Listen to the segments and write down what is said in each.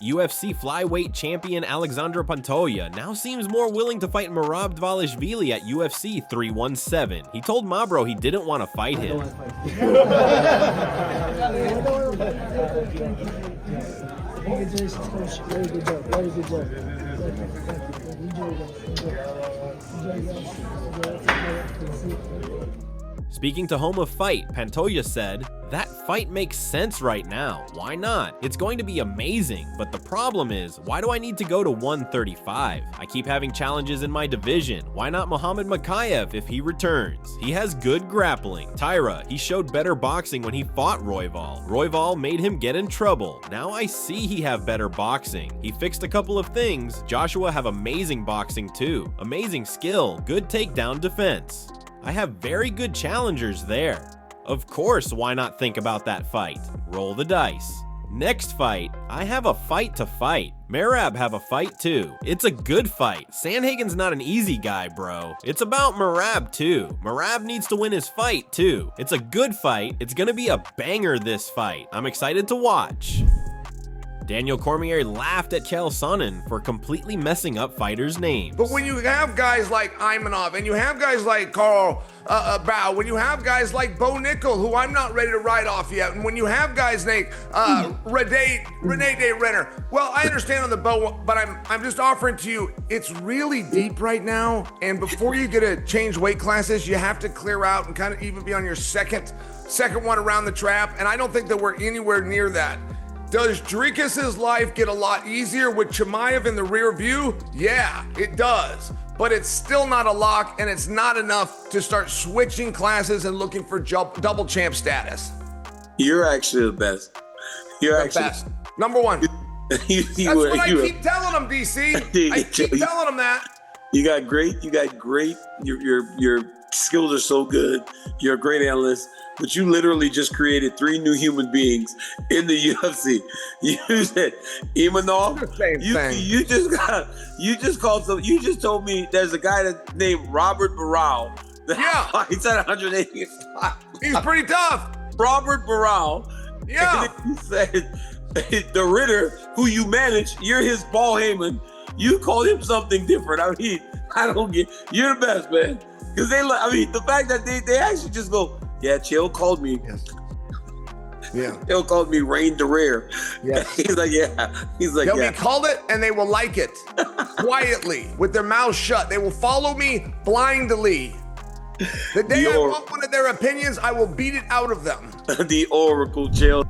UFC flyweight champion Alexandre Pantoja now seems more willing to fight Merab Dvalishvili at UFC 317. He told Mabro he didn't want to fight him. Speaking to Home of Fight, Pantoja said, "That fight makes sense right now. Why not? It's going to be amazing, but the problem is, why do I need to go to 135? I keep having challenges in my division. Why not Muhammad Mokaev if he returns? He has good grappling. Tyra, he showed better boxing when he fought Royval. Royval made him get in trouble. Now I see he have better boxing. He fixed a couple of things. Joshua have amazing boxing too. Amazing skill, good takedown defense. I have very good challengers there. Of course, why not think about that fight? Roll the dice. Next fight, I have a fight to fight. Merab have a fight too. It's a good fight. Sandhagen's not an easy guy, bro. It's about Merab too. Merab needs to win his fight too. It's a good fight. It's gonna be a banger this fight. I'm excited to watch." Daniel Cormier laughed at Chael Sonnen for completely messing up fighters' names. But when you have guys like Imanov, and you have guys like Carl Bow, when you have guys like Bo Nickel, who I'm not ready to write off yet, and when you have guys like Rene De Renner, well, I understand on the Bo, but I'm just offering to you, it's really deep right now, and before you get to change weight classes, you have to clear out and kind of even be on your second one around the trap, and I don't think that we're anywhere near that. Does Dricus's life get a lot easier with Chimaev in the rear view? Yeah, it does. But it's still not a lock, and it's not enough to start switching classes and looking for double champ status. You're actually the best. You're the best. Number one. That's what I keep telling them, DC. I keep telling them that. You got great. Your skills are so good. You're a great analyst. But you literally just created 3 new human beings in the UFC. You said Imanov. You just told me there's a guy named Robert Barral. Yeah. He's at 185. He's pretty tough. Robert Barral. Yeah. And you said the Ritter, who you manage, you're his Paul Heyman. You call him something different. I mean, I don't get. You're the best, man. Because the fact that they actually just go, yeah, Chael called me. Yes. Yeah. Chael called me Rain de Rare. Yeah. He's like, yeah. He's like, they'll yeah. be called it, and they will like it. Quietly, with their mouths shut. They will follow me blindly. The day I want one of their opinions, I will beat it out of them. The Oracle, Chael.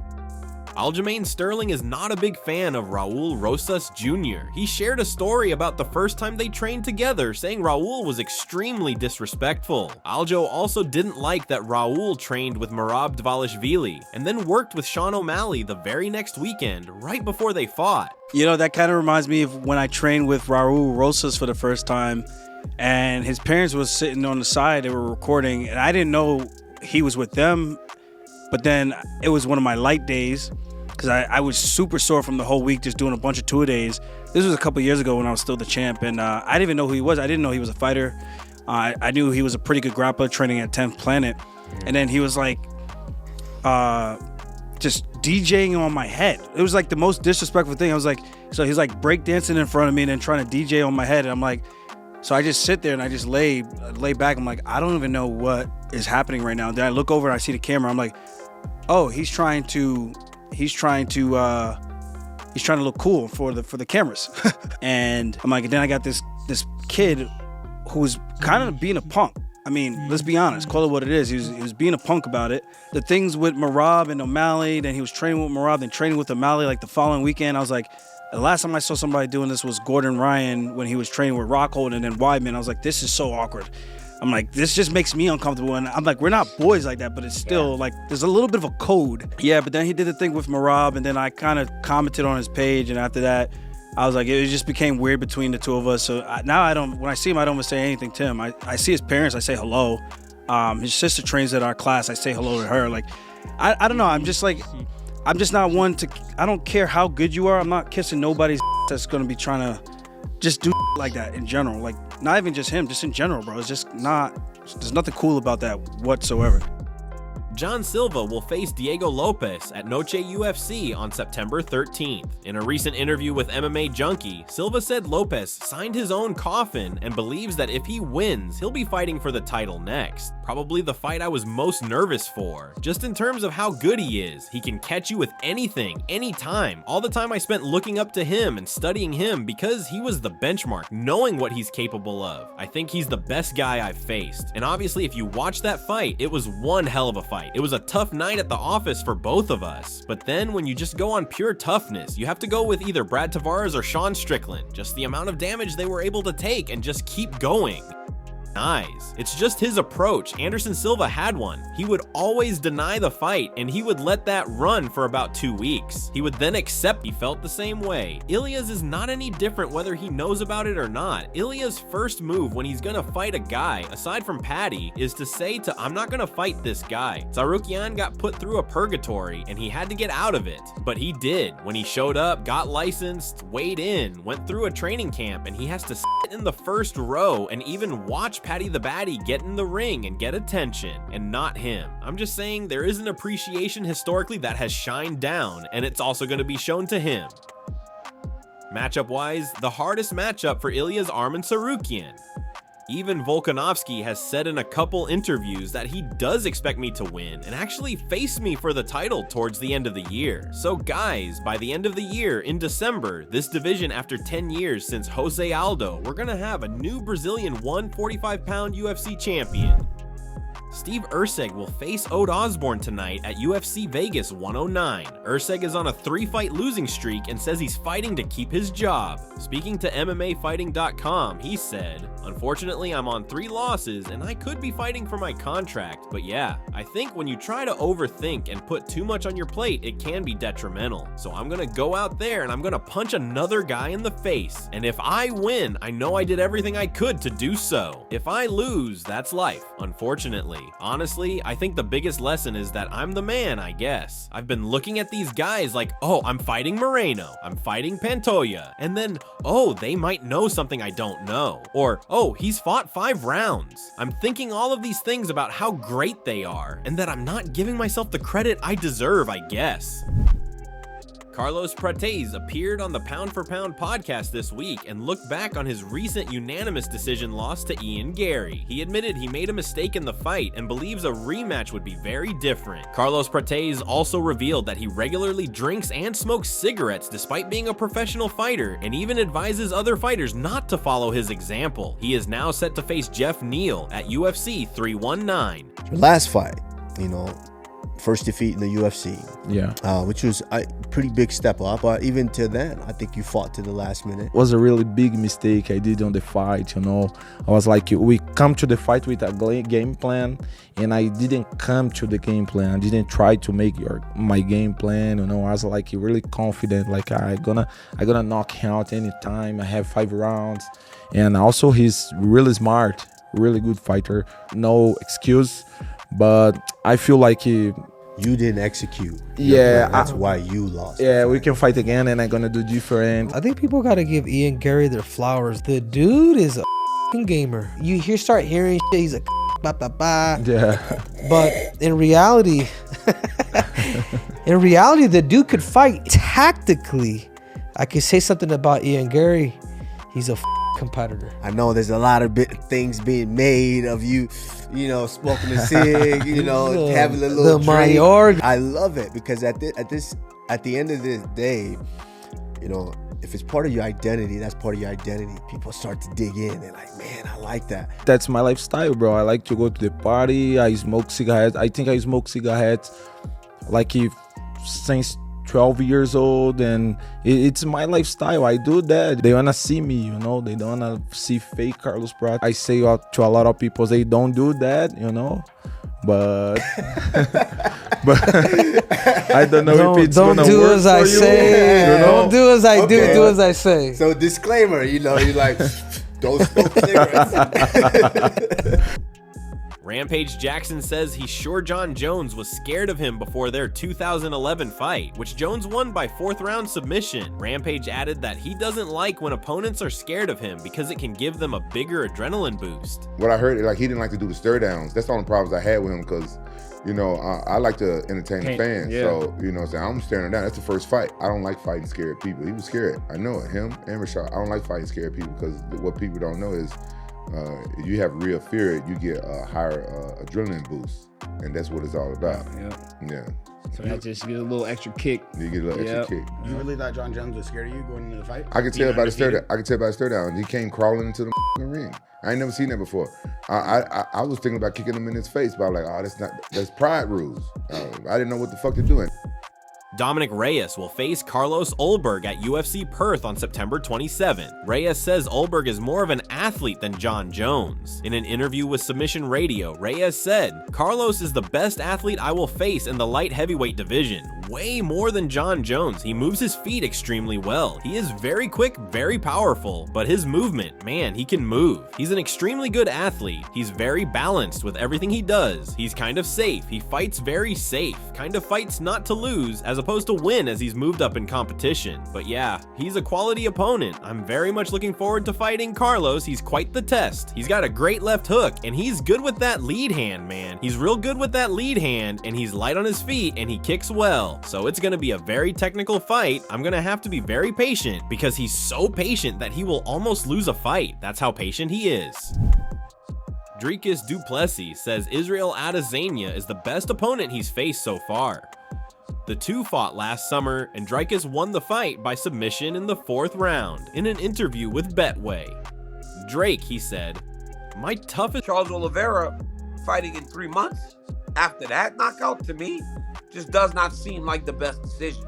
Aljamain Sterling is not a big fan of Raul Rosas Jr. He shared a story about the first time they trained together, saying Raul was extremely disrespectful. Aljo also didn't like that Raul trained with Merab Dvalishvili and then worked with Sean O'Malley the very next weekend, right before they fought. You know, that kind of reminds me of when I trained with Raul Rosas for the first time, and his parents was sitting on the side, they were recording, and I didn't know he was with them, but then it was one of my light days, because I was super sore from the whole week just doing a bunch of two-a-days. This was a couple years ago when I was still the champ, and I didn't even know who he was. I didn't know he was a fighter. I knew he was a pretty good grappler training at 10th Planet, and then he was like just DJing on my head. It was like the most disrespectful thing. I was like, so he's like breakdancing in front of me and then trying to DJ on my head, and I'm like, so I just sit there and I just lay back. I'm like, I don't even know what is happening right now. Then I look over and I see the camera. I'm like, oh, he's trying to look cool for the cameras. And I'm like, and then I got this kid who's kind of being a punk. I mean, let's be honest, call it what it is. He was being a punk about it. The things with Merab and O'Malley, then he was training with Merab, then training with O'Malley like the following weekend. I was like, the last time I saw somebody doing this was Gordon Ryan when he was training with Rockhold and then Weidman. I was like, this is so awkward. I'm like, this just makes me uncomfortable. And I'm like, we're not boys like that, but it's still like, there's a little bit of a code. Yeah, but then he did the thing with Merab, and then I kind of commented on his page. And after that, I was like, it just became weird between the two of us. So now when I see him, I don't even say anything to him. I see his parents, I say hello. His sister trains at our class, I say hello to her. Like, I don't know. I'm just not one to, I don't care how good you are. I'm not kissing nobody's that's going to be trying to just do like that in general. Like, not even just him, just in general, bro. It's just not, there's nothing cool about that whatsoever. John Silva will face Diego Lopes at Noche UFC on September 13th. In a recent interview with MMA Junkie, Silva said Lopes signed his own coffin and believes that if he wins, he'll be fighting for the title next. Probably the fight I was most nervous for. Just in terms of how good he is, he can catch you with anything, anytime. All the time I spent looking up to him and studying him because he was the benchmark, knowing what he's capable of. I think he's the best guy I've faced. And obviously if you watch that fight, it was one hell of a fight. It was a tough night at the office for both of us. But then when you just go on pure toughness, you have to go with either Brad Tavares or Sean Strickland. Just the amount of damage they were able to take and just keep going. Eyes. It's just his approach. Anderson Silva had one. He would always deny the fight and he would let that run for about 2 weeks. He would then accept he felt the same way. Ilya's is not any different whether he knows about it or not. Ilya's first move when he's gonna fight a guy, aside from Paddy, is to say to I'm not gonna fight this guy. Tsarukyan got put through a purgatory and he had to get out of it. But he did. When he showed up, got licensed, weighed in, went through a training camp, and he has to sit in the first row and even watch Paddy the Baddy get in the ring and get attention, and not him. I'm just saying there is an appreciation historically that has shined down, and it's also going to be shown to him. Matchup wise, the hardest matchup for Ilya's Arman Tsarukyan. Even Volkanovski has said in a couple interviews that he does expect me to win and actually face me for the title towards the end of the year. So guys, by the end of the year, in December, this division after 10 years since Jose Aldo, we're gonna have a new Brazilian 145-pound UFC champion. Steve Erceg will face Ode Osborne tonight at UFC Vegas 109. Erceg is on a 3-fight losing streak and says he's fighting to keep his job. Speaking to MMAfighting.com, he said, "Unfortunately, I'm on 3 losses and I could be fighting for my contract, but yeah, I think when you try to overthink and put too much on your plate, it can be detrimental. So I'm gonna go out there and I'm gonna punch another guy in the face. And if I win, I know I did everything I could to do so. If I lose, that's life, unfortunately." Honestly, I think the biggest lesson is that I'm the man, I guess. I've been looking at these guys like, oh, I'm fighting Moreno, I'm fighting Pantoja, and then, oh, they might know something I don't know. Or, oh, he's fought 5 rounds. I'm thinking all of these things about how great they are, and that I'm not giving myself the credit I deserve, I guess. Carlos Prates appeared on the Pound for Pound podcast this week and looked back on his recent unanimous decision loss to Ian Garry. He admitted he made a mistake in the fight and believes a rematch would be very different. Carlos Prates also revealed that he regularly drinks and smokes cigarettes despite being a professional fighter, and even advises other fighters not to follow his example. He is now set to face Jeff Neal at UFC 319. Your last fight, first defeat in the UFC, which was a pretty big step up. But even to then, I think you fought to the last minute. It was a really big mistake I did on the fight. I was like, we come to the fight with a game plan, and I didn't come to the game plan. I didn't try to make my game plan. I was like really confident, like I gonna knock him out anytime. I have 5 rounds, and also he's really smart, really good fighter. No excuse. But I feel like you didn't execute. Yeah, that's why you lost. Yeah, we can fight again, and I'm gonna do different. I think people gotta give Ian Garry their flowers. The dude is a f***ing gamer. You start hearing shit, he's a blah blah blah. Yeah. But in reality, the dude could fight tactically. I could say something about Ian Garry. He's a competitor. I know there's a lot of things being made of you, smoking a cig, having a little drink. Mayor. I love it because at the end of the day, if it's part of your identity, that's part of your identity. People start to dig in. They're like, man, I like that. That's my lifestyle, bro. I like to go to the party. I smoke cigarettes. I think I smoke cigarettes since 12 years old, and it's my lifestyle. I do that. They wanna see me, they don't wanna see fake Carlos Prates. I say to a lot of people, they don't do that, but I don't know if it's gonna work for you. Don't do as I say. Don't do as I do. Do as I say. So disclaimer, you're like, don't smoke cigarettes. Rampage Jackson says he's sure Jon Jones was scared of him before their 2011 fight, which Jones won by 4th round submission. Rampage added that he doesn't like when opponents are scared of him because it can give them a bigger adrenaline boost. What I heard, like, he didn't like to do the stare downs. That's the only problems I had with him, because, you know, I like to entertain the fans. Yeah. So, you know what I'm saying, I'm staring him down. That's the first fight. I don't like fighting scared people. He was scared. I know it, him and Rashad. I don't like fighting scared people, because what people don't know is if you have real fear, you get a higher adrenaline boost. And that's what it's all about. Yeah. So that just gives a little extra kick. You get a little extra kick. You really thought Jon Jones was scared of you going into the fight? I could tell by the stare down. I could tell by the stare down. He came crawling into the ring. I ain't never seen that before. I was thinking about kicking him in his face, but I was like, oh, that's pride rules. I didn't know what the fuck to do. Dominick Reyes will face Carlos Ulberg at UFC Perth on September 27. Reyes says Ulberg is more of an athlete than Jon Jones. In an interview with Submission Radio, Reyes said, "Carlos is the best athlete I will face in the light heavyweight division. Way more than Jon Jones. He moves his feet extremely well. He is very quick, very powerful, but his movement, man, he can move. He's an extremely good athlete. He's very balanced with everything he does. He's kind of safe. He fights very safe. Kind of fights not to lose as opposed to win as he's moved up in competition. But yeah, he's a quality opponent. I'm very much looking forward to fighting Carlos. He's quite the test. He's got a great left hook, and he's good with that lead hand, man. He's real good with that lead hand, and he's light on his feet, and he kicks well. So it's gonna be a very technical fight. I'm gonna have to be very patient, because he's so patient that he will almost lose a fight. That's how patient he is." Dricus Du Plessis says Israel Adesanya is the best opponent he's faced so far. The two fought last summer, and Dricus won the fight by submission in the 4th round in an interview with Betway. Drake, he said, "My toughest..." Charles Oliveira fighting in 3 months after that knockout, to me, just does not seem like the best decision.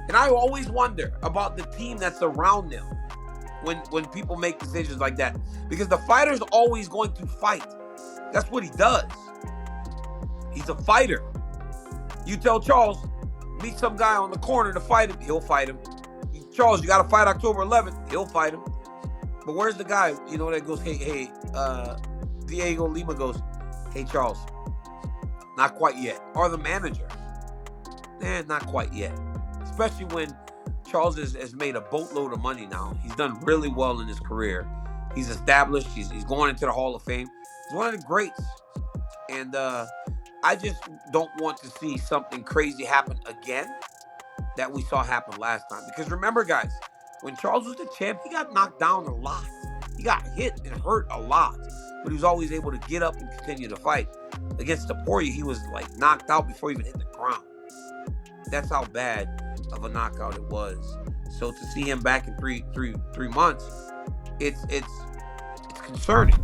And I always wonder about the team that's around them when people make decisions like that, because the fighter's always going to fight. That's what he does. He's a fighter. You tell Charles, meet some guy on the corner to fight him, he'll fight him. Charles, you got to fight October 11th, he'll fight him. But where's the guy, you know, that goes, hey, Diego Lima goes, "Hey, Charles, not quite yet." Or the manager, not quite yet. Especially when Charles has made a boatload of money now. He's done really well in his career. He's established. He's going into the Hall of Fame. He's one of the greats. And I just don't want to see something crazy happen again that we saw happen last time. Because remember, guys, when Charles was the champ, he got knocked down a lot. He got hit and hurt a lot. But he was always able to get up and continue to fight. Against Taporia, he was like knocked out before he even hit the ground. That's how bad of a knockout it was. So to see him back in three months, it's concerning.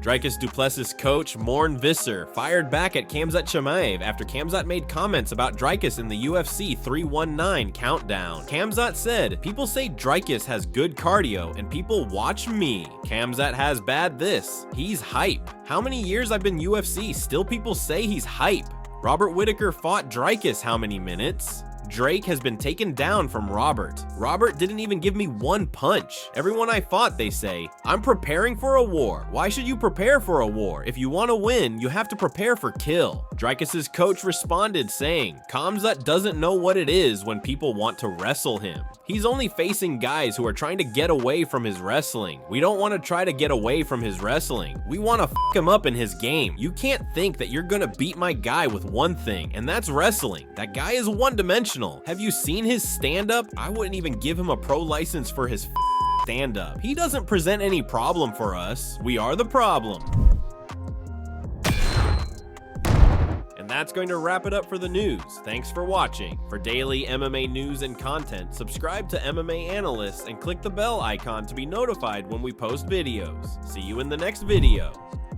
Dricus Du Plessis coach Morn Visser fired back at Khamzat Chimaev after Khamzat made comments about Dricus in the UFC 319 countdown. Khamzat said, "People say Dricus has good cardio and people watch me. Khamzat has bad this. He's hype. How many years I've been UFC, still people say he's hype. Robert Whittaker fought Dricus how many minutes? Drake has been taken down from Robert. Robert didn't even give me one punch. Everyone I fought, they say, I'm preparing for a war. Why should you prepare for a war? If you want to win, you have to prepare for kill." Dricus's coach responded saying, "Khamzat doesn't know what it is when people want to wrestle him. He's only facing guys who are trying to get away from his wrestling. We don't want to try to get away from his wrestling. We want to fuck him up in his game. You can't think that you're gonna beat my guy with one thing, and that's wrestling. That guy is one-dimensional. Have you seen his stand-up? I wouldn't even give him a pro license for his stand-up. He doesn't present any problem for us. We are the problem." And that's going to wrap it up for the news. Thanks for watching. For daily MMA news and content, subscribe to MMA Analysts and click the bell icon to be notified when we post videos. See you in the next video.